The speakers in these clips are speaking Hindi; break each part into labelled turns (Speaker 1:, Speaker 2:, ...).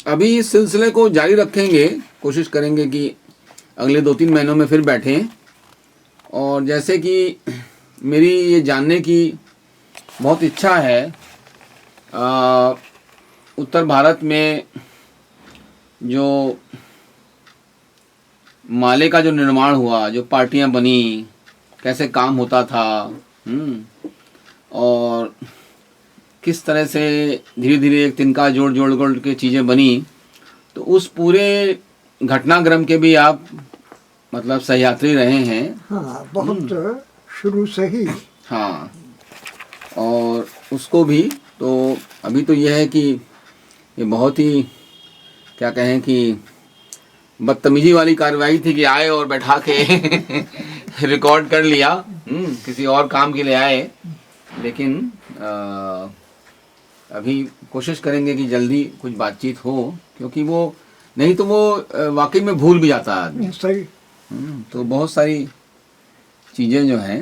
Speaker 1: अभी इस सिलसिले को जारी रखेंगे, कोशिश करेंगे कि अगले 2-3 महीनों में फिर बैठें। और जैसे कि मेरी ये जानने की बहुत इच्छा है, उत्तर भारत में जो माले का जो निर्माण हुआ, जो पार्टियां बनी, कैसे काम होता था, और किस तरह से धीरे धीरे एक तिनका जोड़ जोड़ जोड़ के चीज़ें बनी, तो उस पूरे घटनाक्रम के भी आप मतलब सहयात्री रहे हैं।
Speaker 2: हाँ, बहुत शुरू से ही।
Speaker 1: हाँ, और उसको भी तो अभी तो यह है कि ये बहुत ही क्या कहें कि बदतमीजी वाली कार्रवाई थी कि आए और बैठा के रिकॉर्ड कर लिया, किसी और काम के लिए आए। लेकिन अभी कोशिश करेंगे कि जल्दी कुछ बातचीत हो, क्योंकि वो नहीं तो वो वाकई में भूल भी जाता है आदमी।
Speaker 2: सही।
Speaker 1: तो बहुत सारी चीज़ें जो हैं,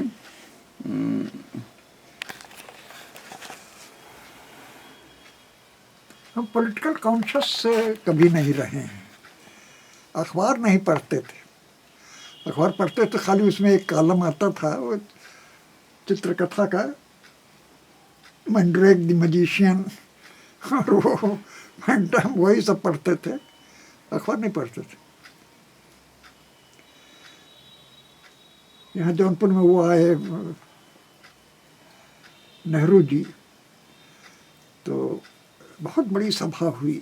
Speaker 2: हम पॉलिटिकल कॉन्शियस से कभी नहीं रहे हैं। अखबार नहीं पढ़ते थे, अखबार पढ़ते तो खाली उसमें एक कॉलम आता था वो चित्रकथा का, मैंड्रेक द मैजिशियन, और वो फैंटम, वही सब पढ़ते थे, अखबार नहीं पढ़ते थे। यहाँ जौनपुर में वो आए नेहरू जी, तो बहुत बड़ी सभा हुई,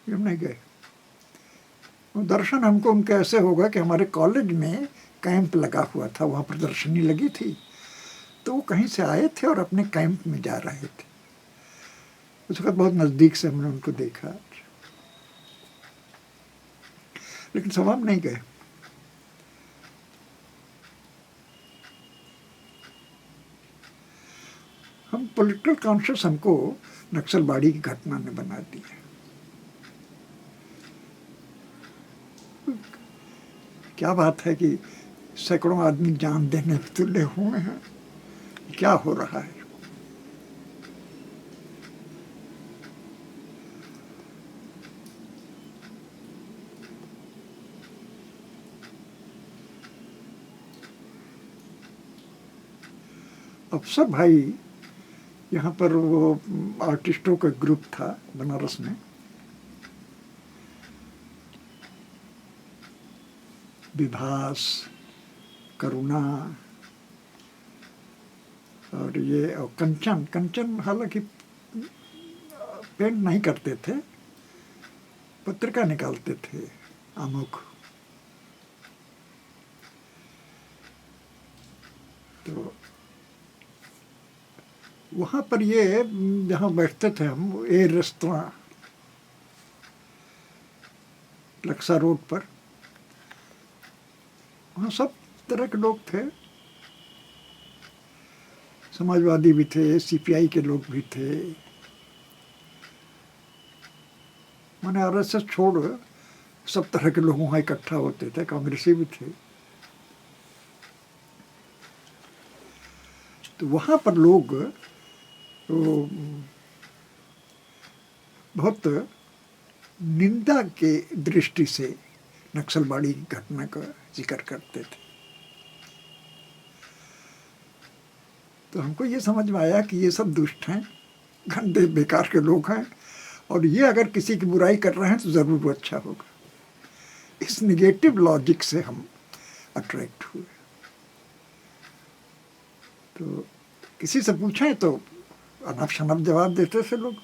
Speaker 2: हम नहीं गए। वो दर्शन हमको उनका ऐसे होगा कि हमारे कॉलेज में कैंप लगा हुआ था, वहाँ प्रदर्शनी लगी थी, तो वो कहीं से आए थे और अपने कैंप में जा रहे थे। उस वक्त बहुत नज़दीक से हमने उनको देखा, लेकिन सभा में नहीं गए। हम पॉलिटिकल कॉन्शियस हमको नक्सलबाड़ी की घटना ने बना दिया। क्या बात है कि सैकड़ों आदमी जान देने पे तुले हुए हैं, क्या हो रहा है। अफसर भाई, यहाँ पर वो आर्टिस्टों का ग्रुप था बनारस में, विभास, करुणा और ये और कंचन। कंचन हालांकि पेंट नहीं करते थे, पत्रिका निकालते थे, आमुख। तो वहाँ पर ये जहाँ बैठते थे हम, ए रेस्तरां लक्सा रोड पर, वहाँ सब तरह के लोग थे, समाजवादी भी थे, सीपीआई के लोग भी थे, माने आरएसएस छोड़ सब तरह के लोग वहाँ इकट्ठा होते थे, कांग्रेसी भी थे। तो वहाँ पर लोग बहुत निंदा के दृष्टि से नक्सलबाड़ी की घटना का जिक्र करते थे। तो हमको ये समझ में आया कि ये सब दुष्ट हैं, गंदे बेकार के लोग हैं, और ये अगर किसी की बुराई कर रहे हैं तो ज़रूर वो अच्छा होगा। इस निगेटिव लॉजिक से हम अट्रैक्ट हुए। तो किसी से पूछें तो अनफ शनफ जवाब देते थे लोग।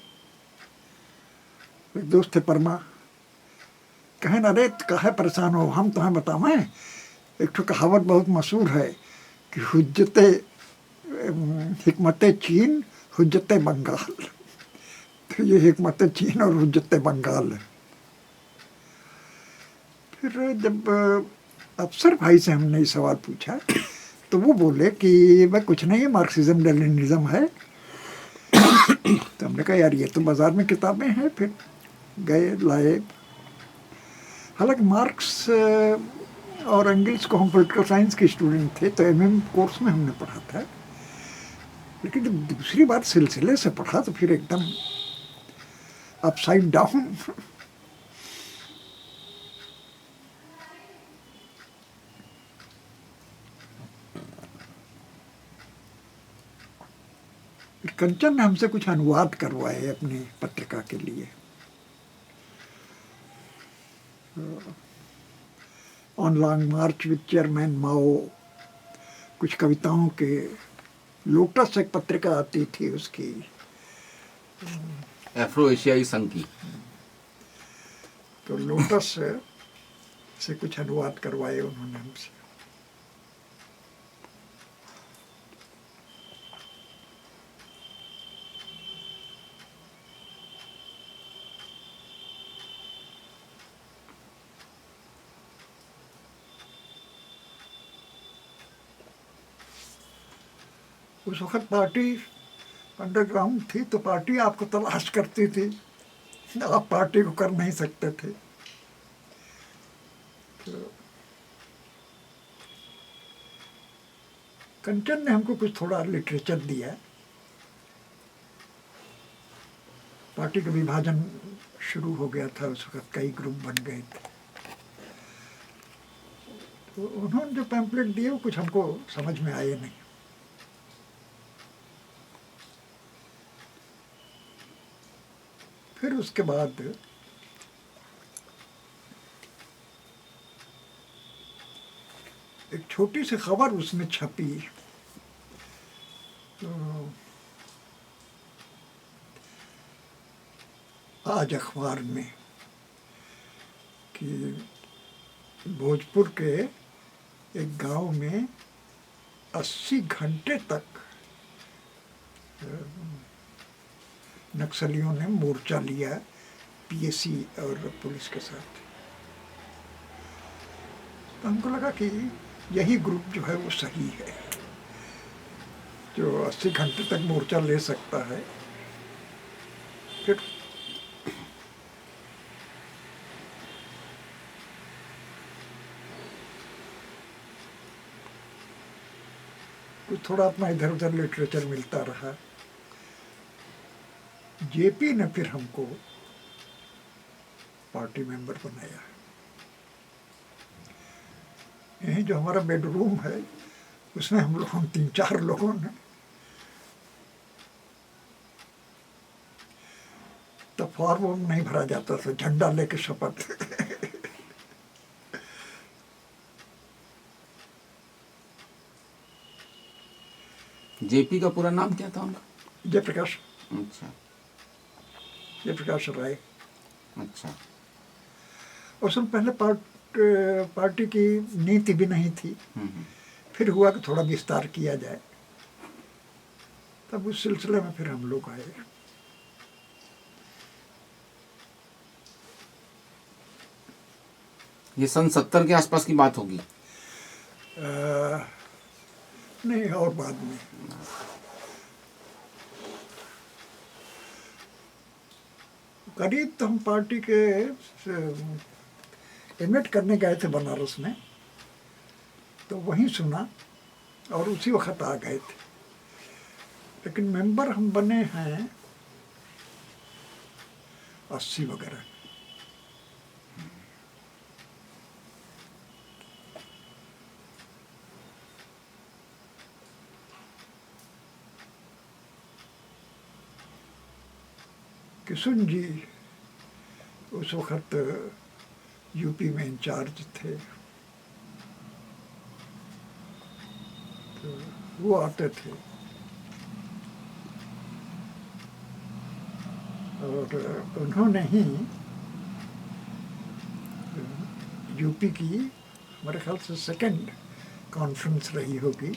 Speaker 2: एक दोस्त थे परमा, कहें अरे काहे परेशान हो, हम तुम्हें बतावें, एक तो कहावत बहुत मशहूर है कि हुज्जते हिकमत चीन हुज्जत बंगाल। तो ये हिकमत चीन और हुज्जत बंगाल है। फिर जब अफसर भाई से हमने ये सवाल पूछा तो वो बोले कि भाई कुछ नहीं है, मार्क्सिज्म लेनिनिज्म है। तो हमने कहा यार ये तो बाजार में किताबें हैं। फिर गए लाए। हालांकि मार्क्स और एंगल्स को हम पॉलिटिकल साइंस के स्टूडेंट थे तो एमएम कोर्स में हमने पढ़ा था, लेकिन जब दूसरी बार सिलसिले से पढ़ा तो फिर एकदम अपसाइड डाउन। कंचन ने हमसे कुछ अनुवाद करवाए अपनी पत्रिका के लिए। On long march with chairman Mao, कुछ कविताओं के, लोटस एक पत्रिका आती थी उसकी,
Speaker 1: अफ्रो एशियाई संघ की।
Speaker 2: तो लोटस से कुछ अनुवाद करवाए उन्होंने हमसे। उस वक्त पार्टी अंडरग्राउंड थी, तो पार्टी आपको तलाश करती थी, आप पार्टी को कर नहीं सकते थे। तो कंचन ने हमको कुछ थोड़ा लिटरेचर दिया। पार्टी का विभाजन शुरू हो गया था उस वक्त, कई ग्रुप बन गए थे। तो उन्होंने जो पैम्पलेट दिए वो कुछ हमको समझ में आए नहीं। फिर उसके बाद एक छोटी सी खबर उसमें छपी, तो आज अखबार में, कि भोजपुर के एक गांव में 80 घंटे तक नक्सलियों ने मोर्चा लिया पीएसी और पुलिस के साथ। तो हमको लगा कि यही ग्रुप जो है वो सही है, जो 80 घंटे तक मोर्चा ले सकता है। फिर कुछ थोड़ा अपना इधर उधर लिटरेचर मिलता रहा। जेपी ने फिर हमको पार्टी मेंबर बनाया। यही जो हमारा बेडरूम है उसमें हम 3-4 लोगों ने तो फॉर्म नहीं भरा जाता था, झंडा लेके शपथ।
Speaker 1: जेपी का पूरा नाम क्या था उनका?
Speaker 2: जयप्रकाश,
Speaker 1: अच्छा
Speaker 2: जयप्रकाश राय।
Speaker 1: अच्छा।
Speaker 2: उसमें पहले पार्टी की नीति भी नहीं थी। फिर हुआ कि थोड़ा विस्तार किया जाए, तब उस सिलसिले में फिर हम लोग आए।
Speaker 1: ये सन 70 के आसपास की बात होगी?
Speaker 2: नहीं, और बाद में। करीब तो हम पार्टी के एडमिट करने गए थे बनारस में, तो वहीं सुना और उसी वक्त आ गए थे। लेकिन मेंबर हम बने हैं 80 वगैरह। किशुन जी उस वक्त यूपी में इंचार्ज थे, तो वो आते थे। और उन्होंने ही यूपी की हमारे ख्याल से सेकंड कॉन्फ्रेंस रही होगी,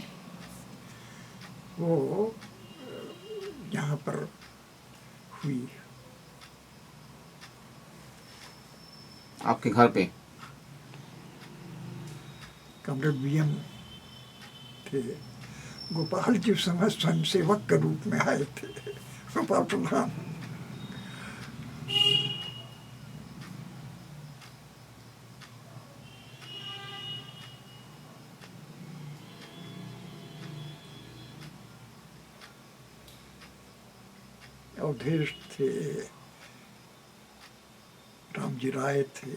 Speaker 2: वो यहाँ पर हुई,
Speaker 1: आपके घर पे?
Speaker 2: कॉमरेड बीएम थे, गोपाल जी उस समय स्वयंसेवक के रूप में आए थे, गोपाल प्रधान। अवधेश थे, रामजी राय थे,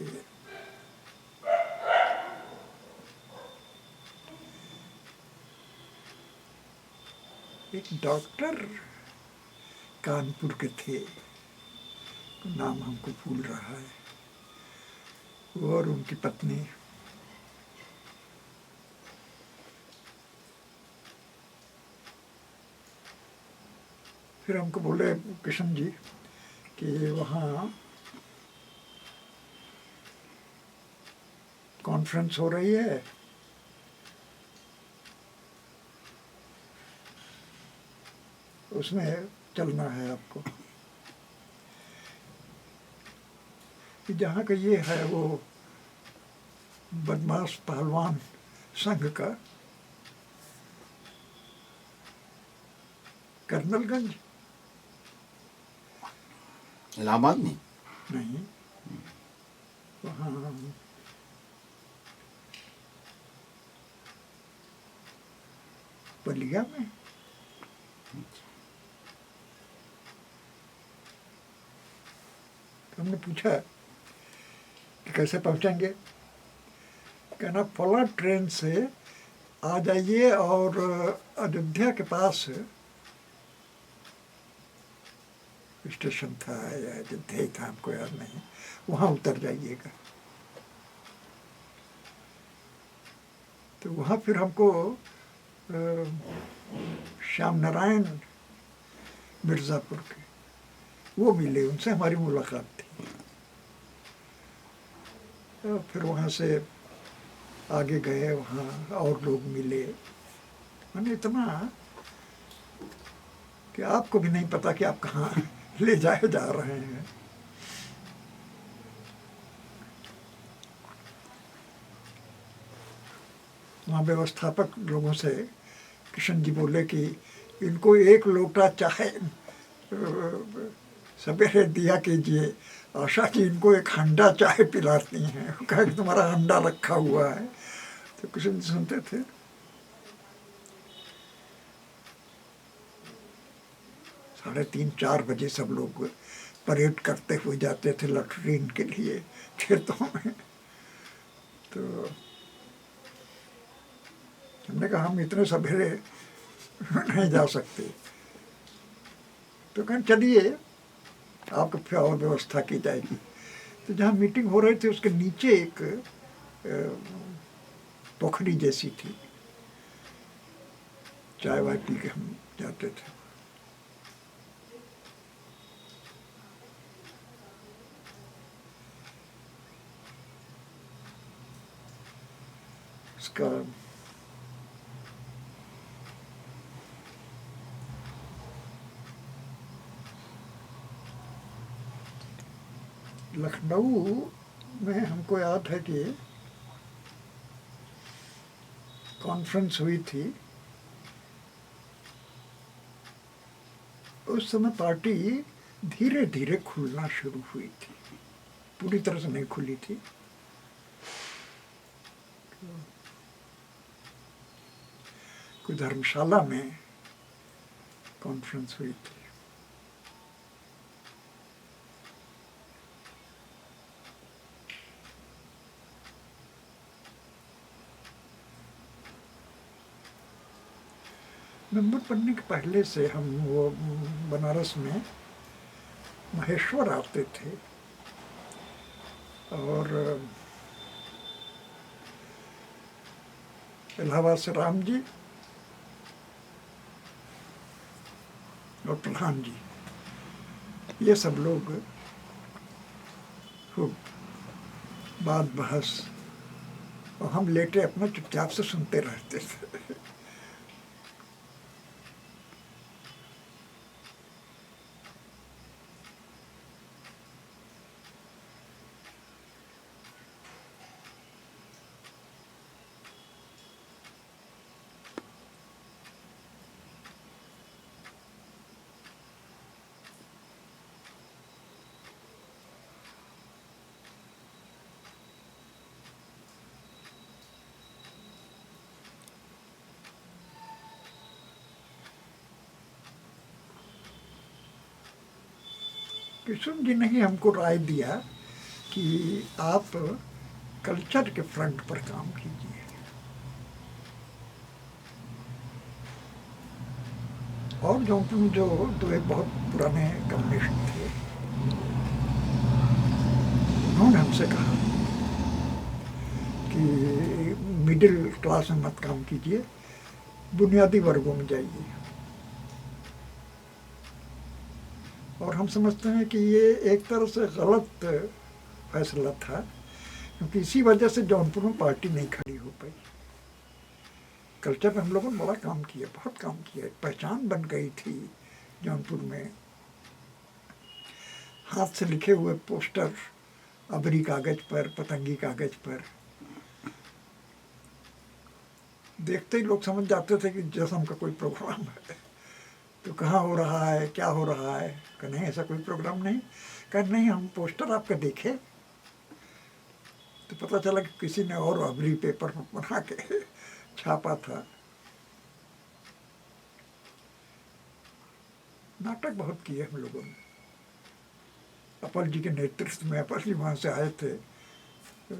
Speaker 2: एक डॉक्टर कानपुर के थे, नाम हमको भूल रहा है, वो और उनकी पत्नी। फिर हमको बोले किशन जी कि वहाँ कॉन्फ्रेंस हो रही है, उसमें चलना है आपको। कि जहाँ का ये है वो बदमाश पहलवान संघ का कर्नलगंज,
Speaker 1: इलाहाबाद में?
Speaker 2: नहीं, वहाँ बलिया में। तो हमने पूछा कि कैसे पहुँचेंगे? कहना फला ट्रेन से आ जाइए और अयोध्या के पास स्टेशन था या अयोध्या ही था, हमको याद नहीं, वहाँ उतर जाइएगा। तो वहाँ फिर हमको श्याम नारायण मिर्ज़ापुर के वो मिले, उनसे हमारी मुलाकात थी। तो फिर वहाँ से आगे गए, वहाँ और लोग मिले। मैंने इतना कि आपको भी नहीं पता कि आप कहाँ ले जाए जा रहे हैं। वहाँ व्यवस्थापक लोगों से किशन जी बोले कि इनको एक लोटा चाय सवेरे दिया कीजिए, आशा जी इनको एक हंडा चाय पिलाती हैं। कहा कि तुम्हारा हंडा रखा हुआ है। तो किशन जी सुनते थे। साढ़े 3-4 बजे सब लोग परेड करते हुए जाते थे लैट्रिन के लिए खेतों में। तो हमने कहा हम इतने सवेरे नहीं जा सकते। तो कहें चलिए आपको फिर और व्यवस्था की जाएगी। तो जहाँ मीटिंग हो रही थी उसके नीचे एक पोखरी जैसी थी, चाय वाय पी के हम जाते थे। उसका लखनऊ में हमको याद है कि कॉन्फ्रेंस हुई थी। उस समय पार्टी धीरे धीरे खुलना शुरू हुई थी, पूरी तरह से नहीं खुली थी। कोई धर्मशाला में कॉन्फ्रेंस हुई थी। नंबर पढ़ने के पहले से हम वो बनारस में महेश्वर आते थे और इलाहाबाद से राम जी और प्रधान जी, ये सब लोग खूब बात बहस, और हम लेटे अपना चुपचाप से सुनते रहते थे। किशन जी ने ही हमको राय दिया कि आप कल्चर के फ्रंट पर काम कीजिए। और जौनपुर जो तो एक बहुत पुराने कम्युनिस्ट थे, उन्होंने हमसे कहा कि मिडिल क्लास में मत काम कीजिए, बुनियादी वर्गों में जाइए। और हम समझते हैं कि ये एक तरह से गलत फैसला था, क्योंकि इसी वजह से जौनपुर में पार्टी नहीं खड़ी हो पाई। कल्चर पे हम लोगों ने बड़ा काम किया, बहुत काम किया, एक पहचान बन गई थी जौनपुर में। हाथ से लिखे हुए पोस्टर अबरी कागज पर, पतंगी कागज पर, देखते ही लोग समझ जाते थे कि जश्न का कोई प्रोग्राम है। तो कहाँ हो रहा है, क्या हो रहा है? कि नहीं, ऐसा कोई प्रोग्राम नहीं। कहा नहीं, हम पोस्टर आपका देखे तो पता चला कि किसी ने और अबरी पेपर पर बना के छापा था। नाटक बहुत किए हम लोगों ने। अपल जी के नेतृत्व में, अपल जी वहाँ से आए थे, तो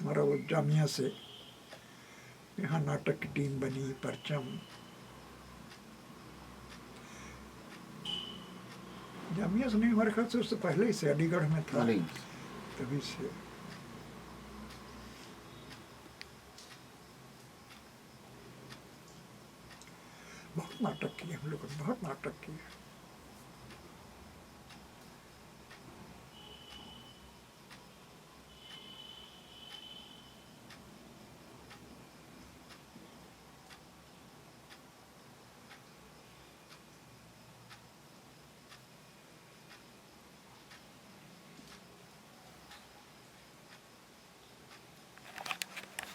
Speaker 2: हमारा वो जामिया से यहाँ नाटक की टीम बनी, परचम। जामिया से नहीं, हमारे ख्याल से उससे पहले ही से अलीगढ़ में था, तभी से। बहुत नाटक किए हम लोगों ने, बहुत नाटक किए।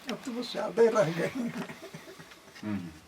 Speaker 2: अब तो बस यादें रह गई हैं।